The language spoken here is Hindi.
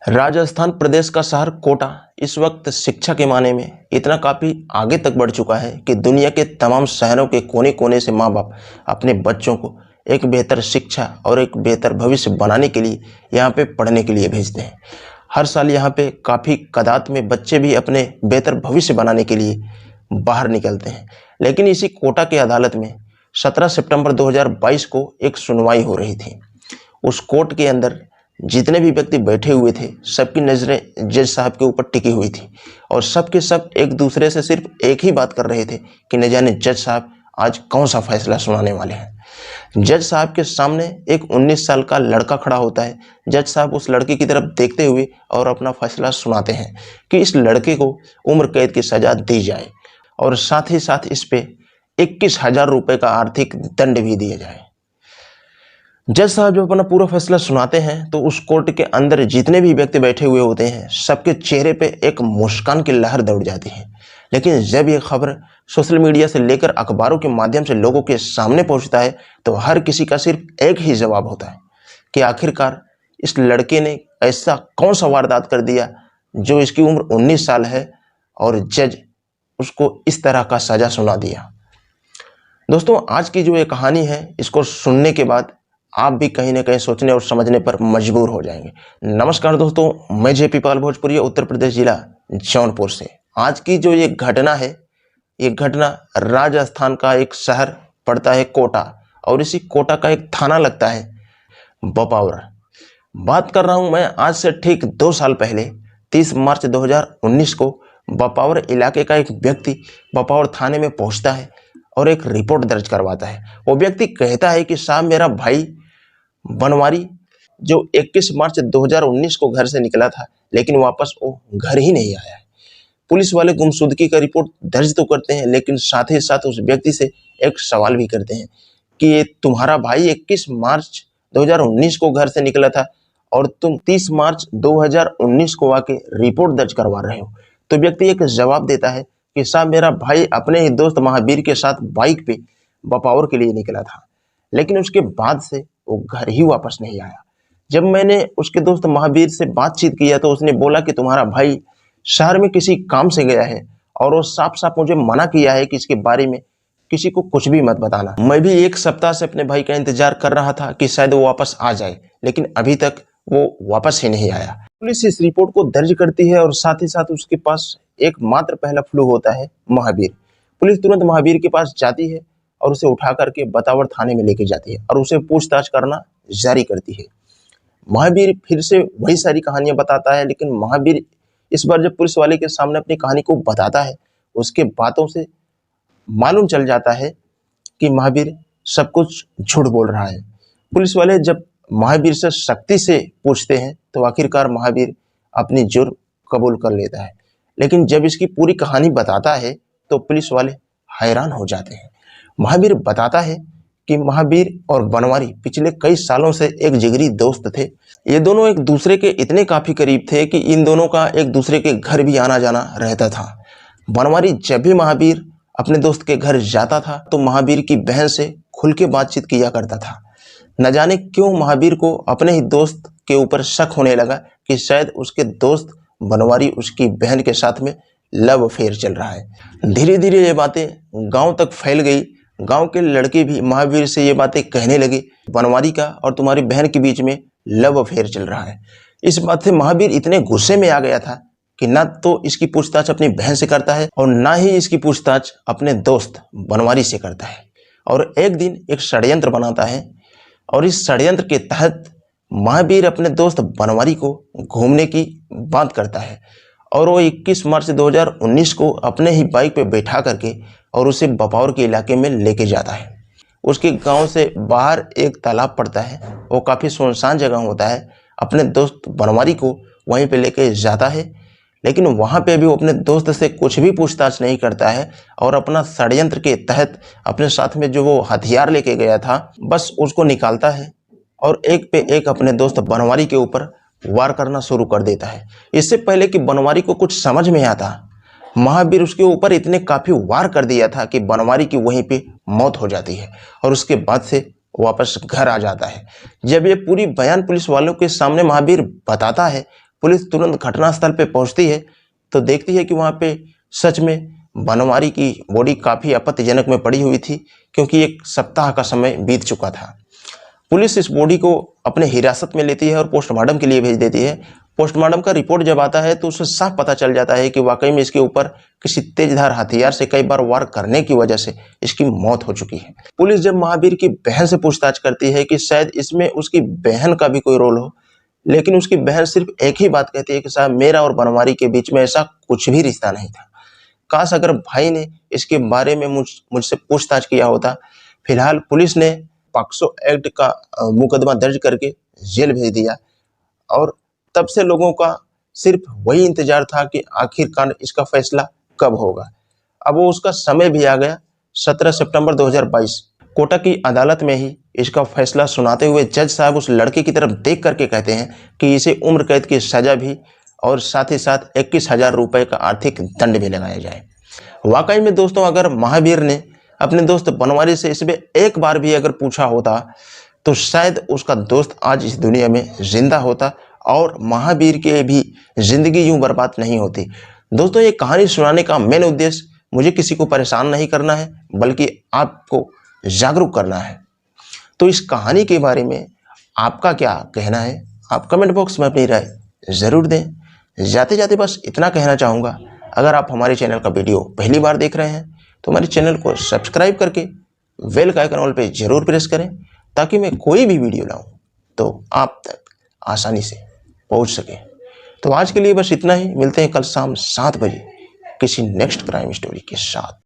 राजस्थान प्रदेश का शहर कोटा इस वक्त शिक्षा के माने में इतना काफ़ी आगे तक बढ़ चुका है कि दुनिया के तमाम शहरों के कोने कोने से माँ बाप अपने बच्चों को एक बेहतर शिक्षा और एक बेहतर भविष्य बनाने के लिए यहाँ पे पढ़ने के लिए भेजते हैं। हर साल यहाँ पे काफ़ी तादाद में बच्चे भी अपने बेहतर भविष्य बनाने के लिए बाहर निकलते हैं। लेकिन इसी कोटा की अदालत में 17 सितंबर 2022 को एक सुनवाई हो रही थी। उस कोर्ट के अंदर जितने भी व्यक्ति बैठे हुए थे सबकी नज़रें जज साहब के ऊपर टिकी हुई थी और सब के सब एक दूसरे से सिर्फ एक ही बात कर रहे थे कि न जाने जज साहब आज कौन सा फैसला सुनाने वाले हैं। जज साहब के सामने एक 19 साल का लड़का खड़ा होता है। जज साहब उस लड़के की तरफ देखते हुए और अपना फैसला सुनाते हैं कि इस लड़के को उम्र कैद की सज़ा दी जाए और साथ ही साथ इस पे 21,000 रुपये का आर्थिक दंड भी दिया जाए। जज साहब जब अपना पूरा फैसला सुनाते हैं तो उस कोर्ट के अंदर जितने भी व्यक्ति बैठे हुए होते हैं सबके चेहरे पे एक मुस्कान की लहर दौड़ जाती है। लेकिन जब ये खबर सोशल मीडिया से लेकर अखबारों के माध्यम से लोगों के सामने पहुंचता है तो हर किसी का सिर्फ एक ही जवाब होता है कि आखिरकार इस लड़के ने ऐसा कौन सा वारदात कर दिया जो इसकी उम्र 19 साल है और जज उसको इस तरह का सज़ा सुना दिया। दोस्तों, आज की जो ये कहानी है इसको सुनने के बाद आप भी कहीं ना कहीं सोचने और समझने पर मजबूर हो जाएंगे। नमस्कार दोस्तों, मैं जेपी पाल भोजपुरिया उत्तर प्रदेश जिला जौनपुर से। आज की जो ये घटना है ये घटना राजस्थान का एक शहर पड़ता है कोटा और इसी कोटा का एक थाना लगता है बपावर। बात कर रहा हूँ मैं आज से ठीक 2 साल पहले 30 मार्च 2019 को बपावर इलाके का एक व्यक्ति बपावर थाने में पहुँचता है और एक रिपोर्ट दर्ज करवाता है। वो व्यक्ति कहता है कि साहब मेरा भाई बनवारी जो 21 मार्च 2019 को घर से निकला था लेकिन वापस वो घर ही नहीं आया है। पुलिस वाले गुमशुदगी का रिपोर्ट दर्ज तो करते हैं लेकिन साथ ही साथ उस व्यक्ति से एक सवाल भी करते हैं कि ये तुम्हारा भाई 21 मार्च 2019 को घर से निकला था और तुम 30 मार्च 2019 को आके रिपोर्ट दर्ज करवा रहे हो। तो व्यक्ति एक जवाब देता है कि साहब मेरा भाई अपने ही दोस्त महावीर के साथ बाइक पे बपावर के लिए निकला था लेकिन उसके बाद से वो घर ही वापस नहीं आया। जब मैंने उसके दोस्त महावीर से बातचीत किया तो उसने बोला कि तुम्हारा भाई शहर में किसी काम से गया है और वो साफ साफ मुझे मना किया है कि इसके बारे में किसी को कुछ भी मत बताना। मैं भी 1 सप्ताह से अपने भाई का इंतजार कर रहा था कि शायद वो वापस आ जाए लेकिन अभी तक वो वापस ही नहीं आया। पुलिस इस रिपोर्ट को दर्ज करती है और साथ ही साथ उसके पास एकमात्र पहला फ्लू होता है महावीर। पुलिस तुरंत महावीर के पास जाती है और उसे उठा करके बपावर थाने में लेके जाती है और उसे पूछताछ करना जारी करती है। महावीर फिर से वही सारी कहानियां बताता है लेकिन महावीर इस बार जब पुलिस वाले के सामने अपनी कहानी को बताता है उसके बातों से मालूम चल जाता है कि महावीर सब कुछ झूठ बोल रहा है। पुलिस वाले जब महावीर से सख्ती से पूछते हैं तो आखिरकार महावीर अपनी जुर्म कबूल कर लेता है। लेकिन जब इसकी पूरी कहानी बताता है तो पुलिस वाले हैरान हो जाते हैं। महावीर बताता है कि महावीर और बनवारी पिछले कई सालों से एक जिगरी दोस्त थे। ये दोनों एक दूसरे के इतने काफ़ी करीब थे कि इन दोनों का एक दूसरे के घर भी आना जाना रहता था। बनवारी जब भी महावीर अपने दोस्त के घर जाता था तो महावीर की बहन से खुल के बातचीत किया करता था। न जाने क्यों महावीर को अपने ही दोस्त के ऊपर शक होने लगा कि शायद उसके दोस्त बनवारी उसकी बहन के साथ में लव अफेयर चल रहा है। धीरे धीरे ये बातें गांव तक फैल गई। गांव के लड़के भी महावीर से ये बातें कहने लगे बनवारी का और तुम्हारी बहन के बीच में लव अफेयर चल रहा है। इस बात से महावीर इतने गुस्से में आ गया था कि ना तो इसकी पूछताछ अपनी बहन से करता है और ना ही इसकी पूछताछ अपने दोस्त बनवारी से करता है। और एक दिन एक षड्यंत्र बनाता है और इस षड्यंत्र के तहत महावीर अपने दोस्त बनवारी को घूमने की बात करता है और वो 21 मार्च 2019 को अपने ही बाइक पे बैठा करके और उसे बपावर के इलाके में लेके जाता है। उसके गांव से बाहर एक तालाब पड़ता है, वो काफ़ी सुनसान जगह होता है। अपने दोस्त बनवारी को वहीं पे लेके जाता है लेकिन वहाँ पे भी वो अपने दोस्त से कुछ भी पूछताछ नहीं करता है और अपना षड्यंत्र के तहत अपने साथ में जो वो हथियार लेके गया था बस उसको निकालता है और एक पे एक अपने दोस्त बनवारी के ऊपर वार करना शुरू कर देता है। इससे पहले कि बनवारी को कुछ समझ में आता महावीर उसके ऊपर इतने काफ़ी वार कर दिया था कि बनवारी की वहीं पे मौत हो जाती है और उसके बाद से वापस घर आ जाता है। जब ये पूरी बयान पुलिस वालों के सामने महावीर बताता है पुलिस तुरंत घटनास्थल पे पहुंचती है तो देखती है कि वहाँ पे सच में बनवारी की बॉडी काफ़ी आपत्तिजनक में पड़ी हुई थी, क्योंकि एक सप्ताह का समय बीत चुका था। पुलिस इस बॉडी को अपने हिरासत में लेती है और पोस्टमार्टम के लिए भेज देती है। पोस्टमार्टम का रिपोर्ट जब आता है तो उससे साफ पता चल जाता है कि वाकई में इसके ऊपर किसी तेजधार हथियार से कई बार वार करने की वजह से इसकी मौत हो चुकी है। पुलिस जब महावीर की बहन से पूछताछ करती है कि शायद इसमें उसकी बहन का भी कोई रोल हो, लेकिन उसकी बहन सिर्फ एक ही बात कहती है कि साहब मेरा और बनवारी के बीच में ऐसा कुछ भी रिश्ता नहीं था। काश अगर भाई ने इसके बारे में मुझसे पूछताछ किया होता। फिलहाल पुलिस ने पॉक्सो एक्ट का मुकदमा दर्ज करके जेल भेज दिया और तब से लोगों का सिर्फ वही इंतजार था कि आखिरकार इसका फैसला कब होगा। अब वो उसका समय भी आ गया। 17 सितंबर 2022 कोटा की अदालत में ही इसका फैसला सुनाते हुए जज साहब उस लड़के की तरफ देख करके कहते हैं कि इसे उम्र कैद की सजा भी और साथ ही साथ 21,000 रुपये का आर्थिक दंड भी लगाया जाए। वाकई में दोस्तों, अगर महावीर ने अपने दोस्त बनवारी से इसमें एक बार भी अगर पूछा होता तो शायद उसका दोस्त आज इस दुनिया में जिंदा होता और महावीर के भी जिंदगी यूं बर्बाद नहीं होती। दोस्तों, ये कहानी सुनाने का मेन उद्देश्य मुझे किसी को परेशान नहीं करना है, बल्कि आपको जागरूक करना है। तो इस कहानी के बारे में आपका क्या कहना है, आप कमेंट बॉक्स में अपनी राय ज़रूर दें। जाते जाते बस इतना कहना चाहूँगा, अगर आप हमारे चैनल का वीडियो पहली बार देख रहे हैं तो हमारे चैनल को सब्सक्राइब करके बेल का आइकन ऑल पे जरूर प्रेस करें, ताकि मैं कोई भी वीडियो लाऊं तो आप तक आसानी से पहुंच सके। तो आज के लिए बस इतना ही। मिलते हैं कल शाम 7 बजे किसी नेक्स्ट क्राइम स्टोरी के साथ।